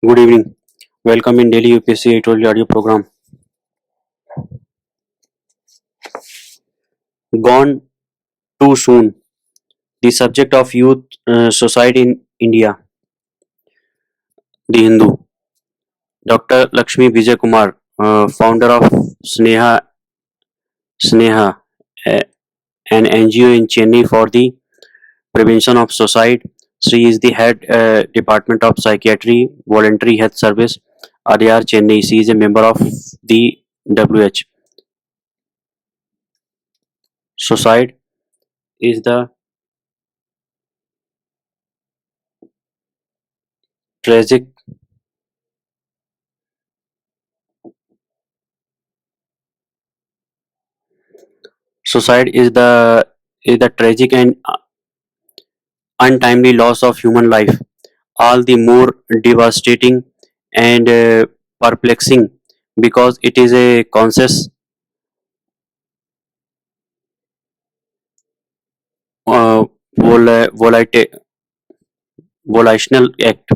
Good evening. Welcome in daily UPSC editorial audio program. Gone too soon. The subject of youth suicide in India. The Hindu. Dr. Lakshmi Vijay Kumar, founder of Sneha, uh, an NGO in Chennai for the prevention of suicide. She is the head department of psychiatry, voluntary health service, RAR Chennai. She is a member of the WH. Suicide is the tragic Suicide is the tragic and untimely loss of human life, all the more devastating and perplexing because it is a conscious, uh, volitional act.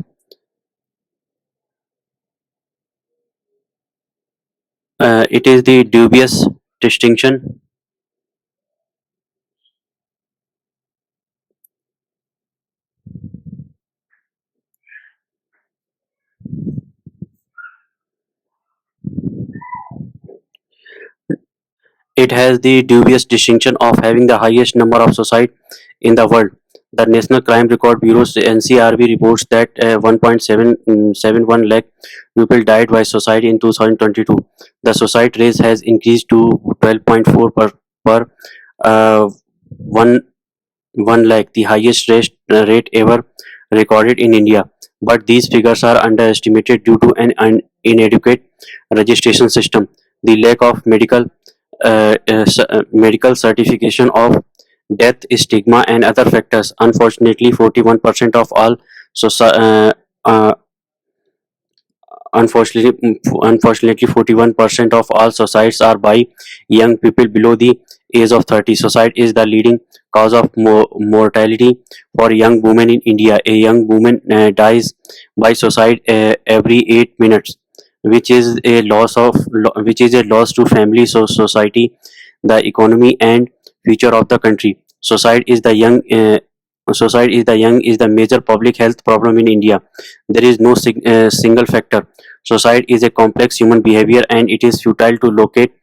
It is the dubious distinction. It has the dubious distinction of having the highest number of suicide in the world. The National Crime Record Bureau (NCRB) reports that 1.771 lakh people died by suicide in 2022. The suicide rate has increased to 12.4 per uh, 1 1 lakh, the highest rate ever recorded in India. But these figures are underestimated due to an inadequate registration system, the lack of medical certification of death, stigma, and other factors. Unfortunately, 41% of all soci- uh, uh, unfortunately 41% of all suicides are by young people below the age of 30. Suicide is the leading cause of mortality for young women in India. A young woman dies by suicide every 8 minutes, which is a loss to family, society, the economy, and future of the country. Suicide is the major public health problem in India. There is no single factor. Suicide is a complex human behavior, and it is futile to locate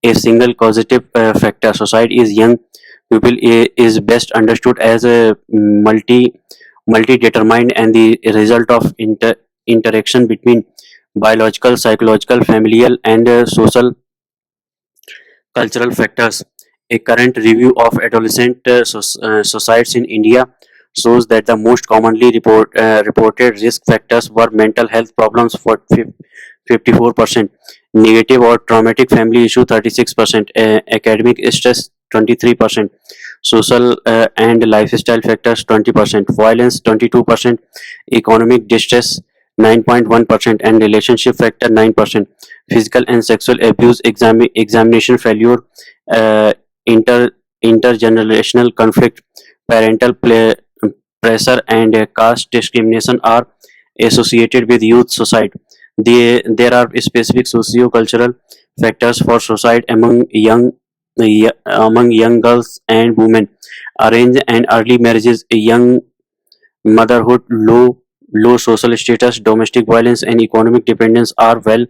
a single causative factor. Suicide is young people is best understood as a multi determined and the result of interaction between biological, psychological, familial, and social cultural factors. A current review of adolescent suicides in India shows that the most commonly reported risk factors were mental health problems for 54%, negative or traumatic family issue 36%, academic stress 23%, social and lifestyle factors 20%, violence 22%, economic distress 9.1%, and relationship factor 9%, physical and sexual abuse, examination failure, uh, inter intergenerational conflict, parental pressure, and caste discrimination are associated with youth suicide. There are specific socio-cultural factors for suicide among young girls and women. Arranged and early marriages, young motherhood, low social status, domestic violence, and economic dependence are well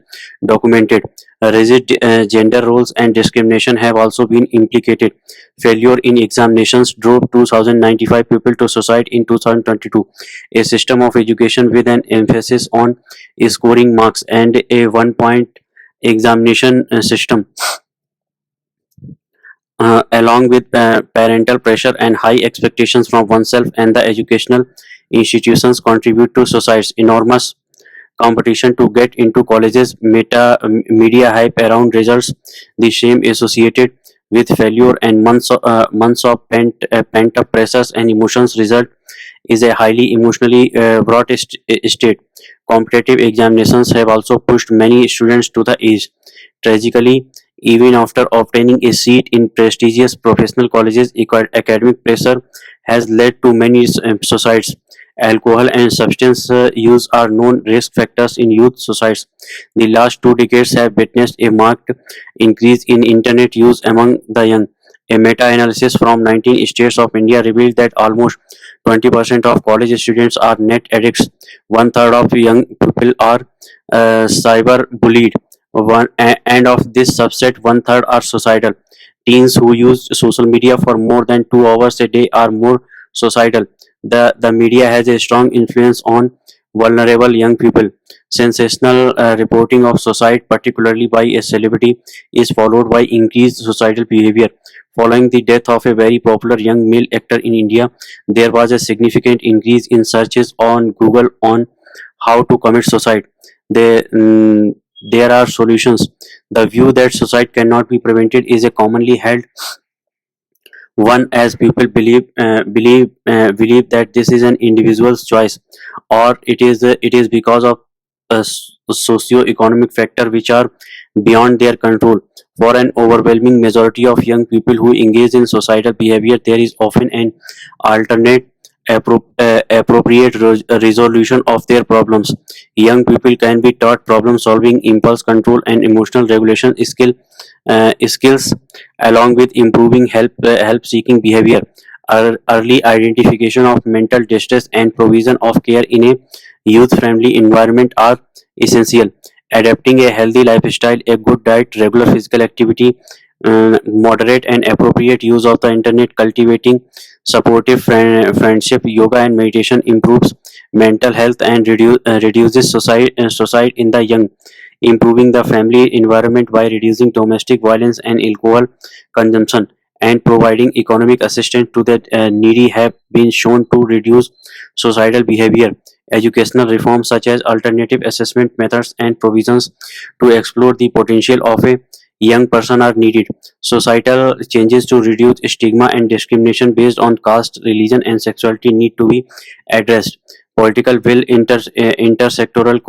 documented. Rigid gender roles and discrimination have also been implicated. Failure in examinations drove 2,095 people to suicide in 2022. A system of education with an emphasis on scoring marks and a 1 point examination system, along with parental pressure and high expectations from oneself and the educational institutions, contribute to society's enormous competition to get into colleges. Media hype around results, the shame associated with failure, and months of pent up pressures and emotions result is a highly emotionally wrought state. Competitive examinations have also pushed many students to the edge. Tragically, even after obtaining a seat in prestigious professional colleges, academic pressure has led to many suicides. Alcohol and substance use are known risk factors in youth societies. The last 2 decades have witnessed a marked increase in internet use among the young. A meta-analysis from 19 states of India revealed that almost 20% of college students are net addicts. One third of young people are cyber bullied. And of this subset, one third are suicidal. Teens who use social media for more than 2 hours a day are more suicidal. The media has a strong influence on vulnerable young people. Sensational reporting of suicide, particularly by a celebrity, is followed by increased suicidal behavior. Following the death of a very popular young male actor in India, there was a significant increase in searches on Google on how to commit suicide. There, there are solutions. The view that suicide cannot be prevented is a commonly held one, as people believe that this is an individual's choice, or it is because of socio-economic factor which are beyond their control. For an overwhelming majority of young people who engage in suicidal behavior, there is often an alternate appropriate resolution of their problems. Young people can be taught problem solving, impulse control, and emotional regulation skills, along with improving help seeking behavior. Early identification of mental distress and provision of care in a youth friendly environment are essential. Adapting a healthy lifestyle, a good diet, regular physical activity, moderate and appropriate use of the internet, cultivating supportive friendship, yoga, and meditation improves mental health and reduces suicide in the young. Improving the family environment by reducing domestic violence and alcohol consumption, and providing economic assistance to the needy have been shown to reduce suicidal behavior. Educational reforms such as alternative assessment methods and provisions to explore the potential of a young person are needed. Societal changes to reduce stigma and discrimination based on caste, religion, and sexuality need to be addressed. Political will, intersectoral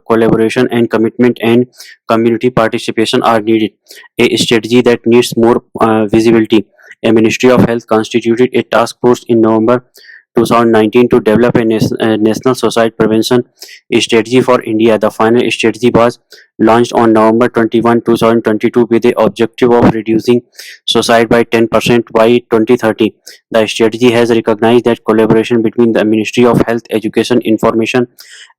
collaboration, and commitment and community participation are needed. A strategy that needs more visibility. A Ministry of Health constituted a task force in November 2019 to develop a national suicide prevention strategy for India. The final strategy was launched on November 21, 2022, with the objective of reducing suicide by 10% by 2030. The strategy has recognized that collaboration between the Ministry of Health, Education, Information,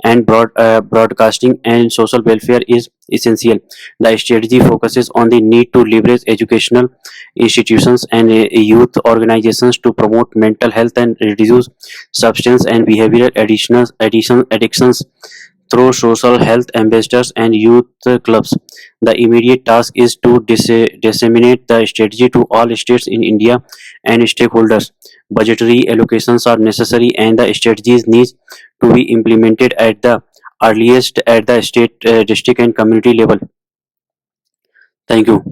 and broadcasting and social welfare is essential. The strategy focuses on the need to leverage educational institutions and youth organizations to promote mental health and reduce substance and behavioral addictions through social health ambassadors and youth clubs. The immediate task is to disseminate the strategy to all states in India and stakeholders. Budgetary allocations are necessary, and the strategies need to be implemented at the earliest at the state, district, and community level. Thank you.